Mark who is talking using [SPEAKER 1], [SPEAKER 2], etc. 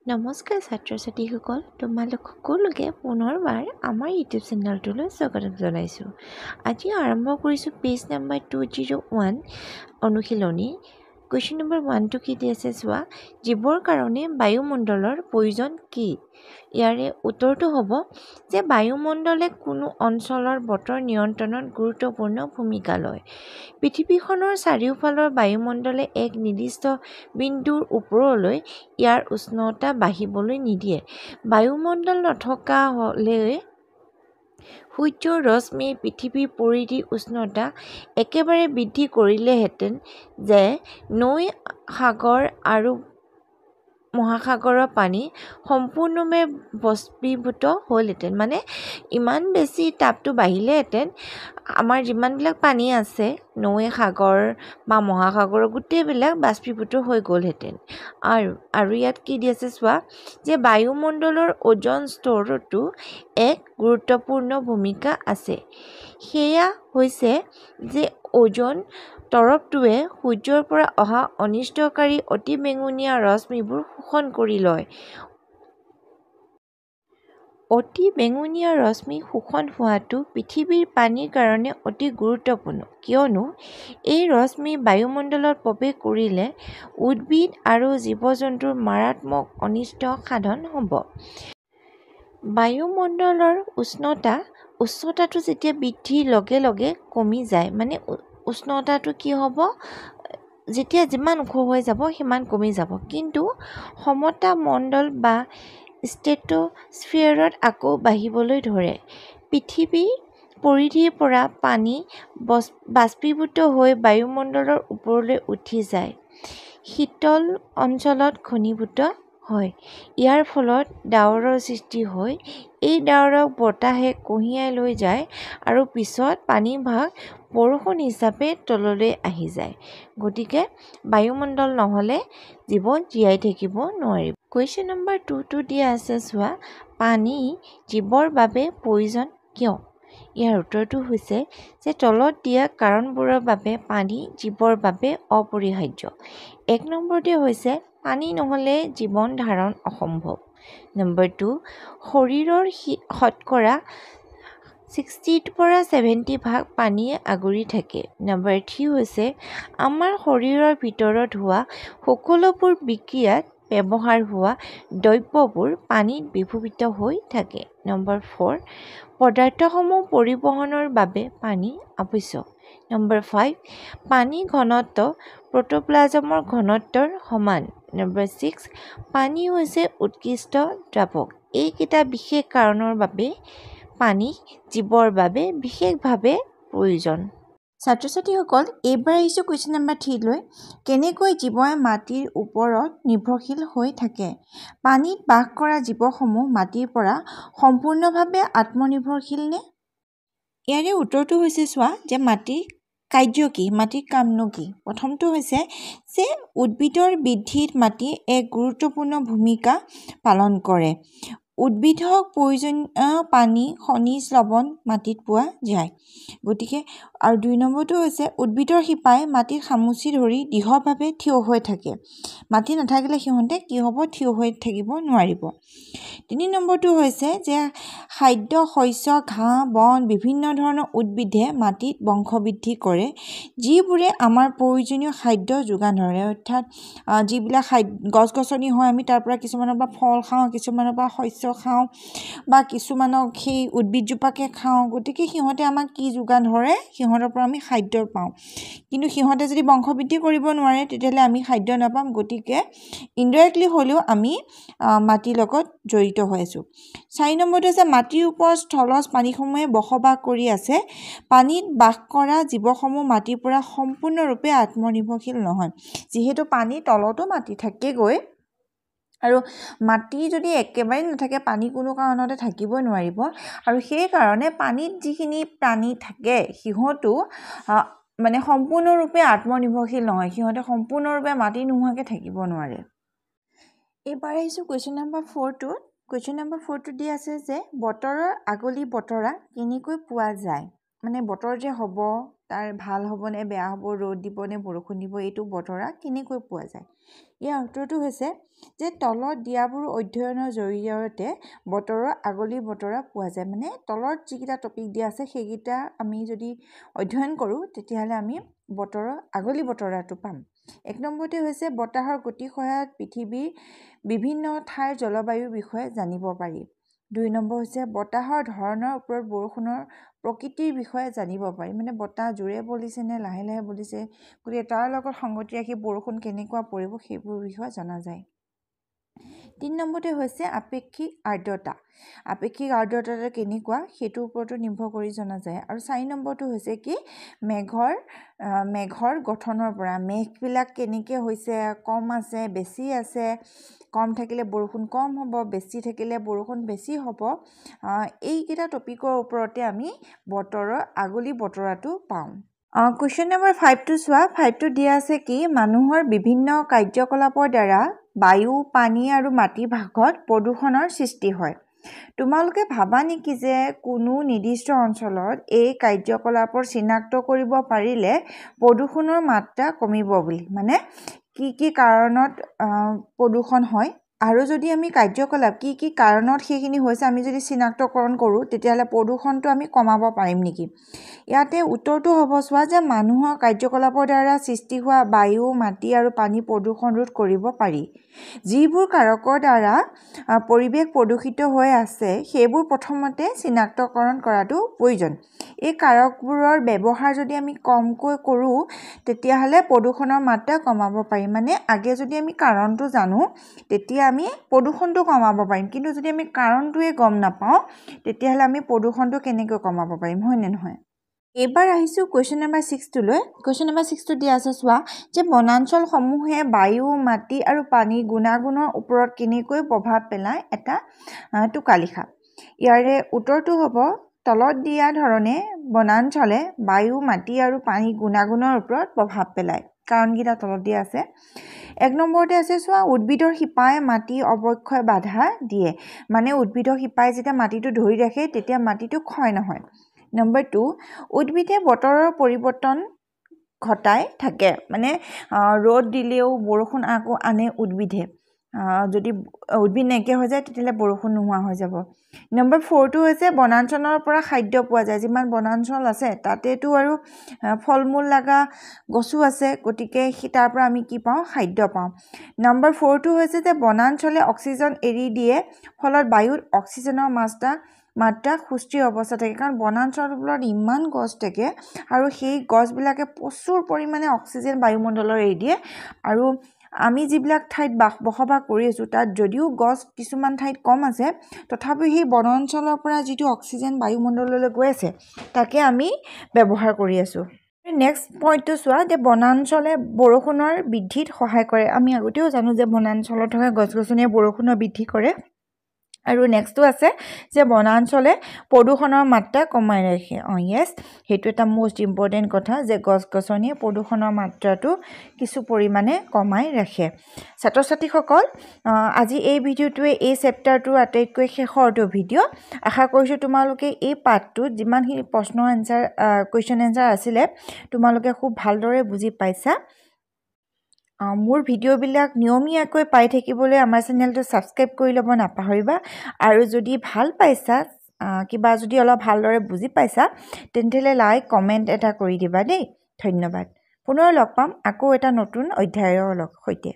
[SPEAKER 1] নমস্কাৰ ছাত্ৰ ছাত্ৰীসকল, তোমালোক সকলোকে পুনৰবাৰ আমাৰ ইউটিউব চেনেলটোলৈ স্বাগতম জনাইছোঁ। আজি আৰম্ভ কৰিছোঁ পেজ নম্বৰ 201 অনুশীলনী। কুৱেশ্যন নম্বৰ 1টো কি দি আছে চোৱা, জীৱৰ কাৰণে বায়ুমণ্ডলৰ প্ৰয়োজন কি? ইয়াৰে উত্তৰটো হ'ব যে বায়ুমণ্ডলে কোনো অঞ্চলৰ বতৰ নিয়ন্ত্ৰণত গুৰুত্বপূৰ্ণ ভূমিকা লয়। পৃথিৱীখনৰ চাৰিওফালৰ বায়ুমণ্ডলে এক নিৰ্দিষ্ট বিন্দুৰ ওপৰলৈ ইয়াৰ উষ্ণতা বাঢ়িবলৈ নিদিয়ে। বায়ুমণ্ডল নথকা হ'লে সূৰ্যৰ ৰশ্মিয়ে পৃথিৱীৰ পৰিধিৰ উষ্ণতা একেবাৰে বৃদ্ধি কৰিলেহেঁতেন যে নৈ, সাগৰ আৰু মহাসাগৰৰ পানী সম্পূৰ্ণভাৱে বাষ্পীভূত হ'লহেঁতেন। মানে ইমান বেছি তাপটো বাঢ়িলেহেঁতেন, আমাৰ যিমানবিলাক পানী আছে নৈ, সাগৰ বা মহাসাগৰৰ গোটেইবিলাক বাষ্পীভূত হৈ গ'লহেঁতেন। আৰু ইয়াত কি দি আছে চোৱা, যে বায়ুমণ্ডলৰ ওজন স্তৰতো এক গুৰুত্বপূৰ্ণ ভূমিকা আছে। সেয়া হৈছে যে ওজন তৰপটোৱে সূৰ্যৰ পৰা অহা অনিষ্টকাৰী অতিবেঙুনীয়া ৰশ্মিবোৰ শোষণ কৰি লয়। অতিবেঙুনীয়া ৰশ্মি শোষণ হোৱাটো পৃথিৱীৰ পানীৰ কাৰণে অতি গুৰুত্বপূৰ্ণ, কিয়নো এই ৰশ্মি বায়ুমণ্ডলত প্ৰৱেশ কৰিলে উদ্ভিদ আৰু জীৱ-জন্তুৰ মাৰাত্মক অনিষ্ট সাধন হ'ব। বায়ুমণ্ডলৰ উষ্ণতাটো যেতিয়া বৃদ্ধিৰ লগে লগে কমি যায়, মানে উষ্ণতাটো কি হ'ব, যেতিয়া যিমান ওখ হৈ যাব সিমান কমি যাব। কিন্তু সমতা মণ্ডল বা ষ্ট্ৰেটোস্ফিয়াৰত আকৌ বাঢ়িবলৈ ধৰে। পৃথিৱীৰ পৰিধিৰ পৰা পানী বাষ্পীভূত হৈ বায়ুমণ্ডলৰ ওপৰলৈ উঠি যায়, শীতল অঞ্চলত ঘনীভূত হয়। ইয়াৰ ফলত ডাৱৰৰ সৃষ্টি হয়। এই ডাৱৰক বতাহে কঢ়িয়াই লৈ যায় আৰু পিছত পানীভাগ বৰষুণ হিচাপে তললৈ আহি যায়। গতিকে বায়ুমণ্ডল নহ'লে জীৱন জীয়াই থাকিব নোৱাৰিব। কুৱেশ্যন নম্বৰ 2টো দিয়া আছে চোৱা, পানী জীৱৰ বাবে প্ৰয়োজন কিয়? ইয়াৰ উত্তৰটো হৈছে যে তলত দিয়া কাৰণবোৰৰ বাবে পানী জীৱৰ বাবে অপৰিহাৰ্য। 1 নম্বৰতে হৈছে পানী নহ'লে জীৱন ধাৰণ অসম্ভৱ। নম্বৰ 2, শৰীৰৰ শতকৰা 60 পৰা 70% পানীয়ে আগুৰি থাকে। নম্বৰ 3 হৈছে আমাৰ শৰীৰৰ ভিতৰত হোৱা সকলোবোৰ বিক্ৰিয়াত ব্যৱহাৰ হোৱা দ্ৰব্যবোৰ পানীত বিভূষিত হৈ থাকে। নম্বৰ 4, পদাৰ্থসমূহ পৰিবহণৰ বাবে পানী আৱশ্যক। নম্বৰ 5, পানীৰ ঘনত্ব প্ৰ'ট'প্লাজমৰ ঘনত্বৰ সমান। নম্বৰ 6, পানী হৈছে উৎকৃষ্ট দ্ৰাৱক। এইকেইটা বিশেষ কাৰণৰ বাবে পানী জীৱৰ বাবে বিশেষভাৱে প্ৰয়োজন। ছাত্ৰ-ছাত্ৰীসকল, এইবাৰ আহিছোঁ কুৱেশ্যন নম্বৰ 3লৈ। কেনেকৈ জীৱই মাটিৰ ওপৰত নিৰ্ভৰশীল হৈ থাকে? পানীত বাস কৰা জীৱসমূহ মাটিৰ পৰা সম্পূৰ্ণভাৱে আত্মনিৰ্ভৰশীল নে? ইয়াৰে উত্তৰটো হৈছে চোৱা, যে মাটিৰ কাৰ্য কি, মাটিৰ কামনো কি? প্ৰথমটো হৈছে যে উদ্ভিদৰ বৃদ্ধিত মাটিয়ে এক গুৰুত্বপূৰ্ণ ভূমিকা পালন কৰে। উদ্ভিদক প্ৰয়োজনীয় পানী, খনিজ লৱণ মাটিত পোৱা যায়। গতিকে আৰু 2 নম্বৰটো হৈছে উদ্ভিদৰ শিপাই মাটিত খামুচি ধৰি দৃঢ়ভাৱে থিয় হৈ থাকে। মাটি নাথাকিলে সিহঁতে কি হ'ব, থিয় হৈ থাকিব নোৱাৰিব। 3 নম্বৰটো হৈছে যে খাদ্য, শস্য, ঘাঁহ, বন, বিভিন্ন ধৰণৰ উদ্ভিদে মাটিত বংশবৃদ্ধি কৰে, যিবোৰে আমাৰ প্ৰয়োজনীয় খাদ্য যোগান ধৰে। অৰ্থাৎ যিবিলাক গছ-গছনি হয়, আমি তাৰ পৰা কিছুমানৰ পৰা ফল খাওঁ, কিছুমানৰ পৰা শস্য খাওঁ বা কিছুমানক সেই উদ্ভিদজোপাকে খাওঁ। গতিকে সিহঁতে আমাক কি যোগান ধৰে, সিহঁতৰ পৰা আমি খাদ্য পাওঁ। কিন্তু সিহঁতে যদি বংশবৃদ্ধি কৰিব নোৱাৰে, তেতিয়াহ'লে আমি খাদ্য নাপাম। গতিকে ইনডাইৰেক্টলি হ'লেও আমি মাটিৰ লগত জড়িত হৈ আছোঁ। 4 নম্বৰটো হৈছে মাটিৰ ওপৰত স্থলজ প্ৰাণীসমূহে বসবাস কৰি আছে। পানীত বাস কৰা জীৱসমূহ মাটিৰ পৰা সম্পূৰ্ণৰূপে আত্মনিৰ্ভৰশীল নহয়। যিহেতু পানীৰ তলতো মাটি থাকেগৈ, আৰু মাটি যদি একেবাৰে নাথাকে, পানী কোনো কাৰণতে থাকিবই নোৱাৰিব। আৰু সেইকাৰণে পানীত যিখিনি প্ৰাণী থাকে, সিহঁতো মানে সম্পূৰ্ণৰূপে আত্মনিৰ্ভৰশীল নহয়। সিহঁতে সম্পূৰ্ণৰূপে মাটি নোহোৱাকৈ থাকিব নোৱাৰে। এইবাৰ আহিছোঁ কুৱেশ্যন নম্বৰ 4টোত। কুৱেশ্যন নম্বৰ 4টো দি আছে যে বতৰৰ আগলি বতৰা কেনেকৈ পোৱা যায়? মানে বতৰ যে হ'ব তাৰ ভাল হ'ব নে বেয়া হ'ব, ৰ'দ দিব নে বৰষুণ দিব, এইটো বতৰা কেনেকৈ পোৱা যায়? ইয়াৰ উত্তৰটো হৈছে যে তলত দিয়াবোৰ অধ্যয়নৰ জৰিয়তে বতৰৰ আগলি বতৰা পোৱা যায়। মানে তলত যিকেইটা টপিক দিয়া আছে সেইকেইটা আমি যদি অধ্যয়ন কৰোঁ তেতিয়াহ'লে আমি বতৰৰ আগলি বতৰাটো পাম। 1 নম্বৰতে হৈছে বতাহৰ গতিৰ সহায়ত পৃথিৱীৰ বিভিন্ন ঠাইৰ জলবায়ুৰ বিষয়ে জানিব পাৰি। 2 নম্বৰ হৈছে বতাহৰ ধৰণৰ ওপৰত বৰষুণৰ প্ৰকৃতিৰ বিষয়ে জানিব পাৰি। মানে বতাহ জোৰে বলিছে নে লাহে লাহে বলিছে, গতিকে তাৰ লগত সংগতি ৰাখি বৰষুণ কেনেকুৱা পৰিব সেইবোৰ বিষয়ে জনা যায়। 3 নম্বৰতে হৈছে আপেক্ষিক আৰ্দ্ৰতা। আপেক্ষিক আৰ্দ্ৰতাটো কেনেকুৱা সেইটোৰ ওপৰতো নিৰ্ভৰ কৰি জনা যায়। আৰু 4 নম্বৰটো হৈছে কি মেঘৰ গঠনৰ পৰা, মেঘবিলাক কেনেকৈ হৈছে, কম আছে বেছি আছে, কম থাকিলে বৰষুণ কম হ'ব, বেছি থাকিলে বৰষুণ বেছি হ'ব। এইকেইটা টপিকৰ ওপৰতে আমি বতৰৰ আগলি বতৰাটো পাওঁ। কুৱেশ্যন নম্বৰ 5টো চোৱা। 5টো দিয়া আছে কি মানুহৰ বিভিন্ন কাৰ্যকলাপৰ দ্বাৰা বায়ু, পানী আৰু মাটিৰ ভাগত প্ৰদূষণৰ সৃষ্টি হয়। তোমালোকে ভাবা নেকি যে কোনো নিৰ্দিষ্ট অঞ্চলত এই কাৰ্যকলাপৰ চিনাক্ত কৰিব পাৰিলে প্ৰদূষণৰ মাত্ৰা কমিব বুলি? মানে কি কাৰণত প্ৰদূষণ হয় আৰু যদি আমি কাৰ্যকলাপ কি কাৰণত সেইখিনি হৈছে আমি যদি চিনাক্তকৰণ কৰোঁ তেতিয়াহ'লে প্ৰদূষণটো আমি কমাব পাৰিম নেকি? ইয়াতে উত্তৰটো হ'ব চোৱা যে মানুহৰ কাৰ্যকলাপৰ দ্বাৰা সৃষ্টি হোৱা বায়ু, মাটি আৰু পানী প্ৰদূষণ ৰোধ কৰিব পাৰি। যিবোৰ কাৰকৰ দ্বাৰা পৰিৱেশ প্ৰদূষিত হৈ আছে সেইবোৰ প্ৰথমতে চিনাক্তকৰণ কৰাটো প্ৰয়োজন। এই কাৰকবোৰৰ ব্যৱহাৰ যদি আমি কমকৈ কৰোঁ তেতিয়াহ'লে প্ৰদূষণৰ মাত্ৰা কমাব পাৰিম। মানে আগে যদি আমি কাৰণটো জানো তেতিয়া আমি প্ৰদূষণটো কমাব পাৰিম, কিন্তু যদি আমি কাৰণটোৱে গম নাপাওঁ তেতিয়াহ'লে আমি প্ৰদূষণটো কেনেকৈ কমাব পাৰিম, হয় নে নহয়? এইবাৰ আহিছোঁ কুৱেশ্যন নম্বৰ 6টোলৈ। কুৱেশ্যন নম্বৰ 6টো দিয়া আছে চোৱা যে বনাঞ্চলসমূহে বায়ু, মাটি আৰু পানীৰ গুণাগুণৰ ওপৰত কেনেকৈ প্ৰভাৱ পেলায় এটা টোকা লিখা। ইয়াৰে উত্তৰটো হ'ব তলত দিয়া ধৰণে বনাঞ্চলে বায়ু, মাটি আৰু পানীৰ গুণাগুণৰ ওপৰত প্ৰভাৱ পেলায়। কাৰণকেইটা তলত দিয়া আছে। 1 নম্বৰতে আছে চোৱা উদ্ভিদৰ শিপাই মাটি অৱক্ষয় বাধা দিয়ে। মানে উদ্ভিদৰ শিপাই যেতিয়া মাটিটো ধৰি ৰাখে তেতিয়া মাটিটো ক্ষয় নহয়। নম্বৰ 2 উদ্ভিদে বতৰৰ পৰিৱৰ্তন ঘটাই থাকে। মানে ৰ'দ দিলেও বৰষুণ আকৌ আনে উদ্ভিদে। যদি উদ্ভিদ নাইকিয়া হৈ যায় তেতিয়াহ'লে বৰষুণ নোহোৱা হৈ যাব। নম্বৰ 4টো হৈছে বনাঞ্চলৰ পৰা খাদ্য পোৱা যায়। যিমান বনাঞ্চল আছে তাতেতো আৰু ফল মূল লগা গছো আছে, গতিকে তাৰ পৰা আমি কি পাওঁ? খাদ্য পাওঁ। নম্বৰ 4টো হৈছে যে বনাঞ্চলে অক্সিজেন এৰি দিয়ে, ফলত বায়ুত অক্সিজেনৰ মাত্ৰা সুস্থিৰ অৱস্থা থাকে। কাৰণ বনাঞ্চলবোৰত ইমান গছ থাকে আৰু সেই গছবিলাকে প্ৰচুৰ পৰিমাণে অক্সিজেন বায়ুমণ্ডলত এৰি দিয়ে। আৰু আমি যিবিলাক ঠাইত বসবাস কৰি আছোঁ তাত যদিও গছ কিছুমান ঠাইত কম আছে তথাপিও সেই বনাঞ্চলৰ পৰা যিটো অক্সিজেন বায়ুমণ্ডললৈ গৈ আছে তাকে আমি ব্যৱহাৰ কৰি আছোঁ। নেক্সট পইণ্টটো চোৱা যে বনাঞ্চলে বৰষুণৰ বৃদ্ধিত সহায় কৰে। আমি আগতেও জানো যে বনাঞ্চলত থকা গছ গছনিয়ে বৰষুণৰ বৃদ্ধি কৰে। আৰু নেক্সটটো আছে যে বনাঞ্চলে প্ৰদূষণৰ মাত্ৰা কমাই ৰাখে। য়েছ, সেইটো এটা মোষ্ট ইম্পৰ্টেণ্ট কথা যে গছ গছনিয়ে প্ৰদূষণৰ মাত্ৰাটো কিছু পৰিমাণে কমাই ৰাখে। ছাত্ৰ ছাত্ৰীসকল, আজি এই ভিডিঅ'টোৱে এই চেপ্টাৰটোৰ আটাইতকৈ শেষৰটো ভিডিঅ'। আশা কৰিছোঁ তোমালোকে এই পাঠটোত যিমানখিনি কুৱেশ্যন এনচাৰ আছিলে তোমালোকে খুব ভালদৰে বুজি পাইছা। মোৰ ভিডিঅ'বিলাক নিয়মীয়াকৈ পাই থাকিবলৈ আমাৰ চেনেলটো ছাবস্ক্ৰাইব কৰি ল'ব নাপাহৰিবা। আৰু যদি ভাল পাইছা, কিবা যদি অলপ ভালদৰে বুজি পাইছা তেন্তে লাইক কমেণ্ট এটা কৰি দিবা দেই। ধন্যবাদ। পুনৰ লগ পাম আকৌ এটা নতুন অধ্যায়ৰ সৈতে।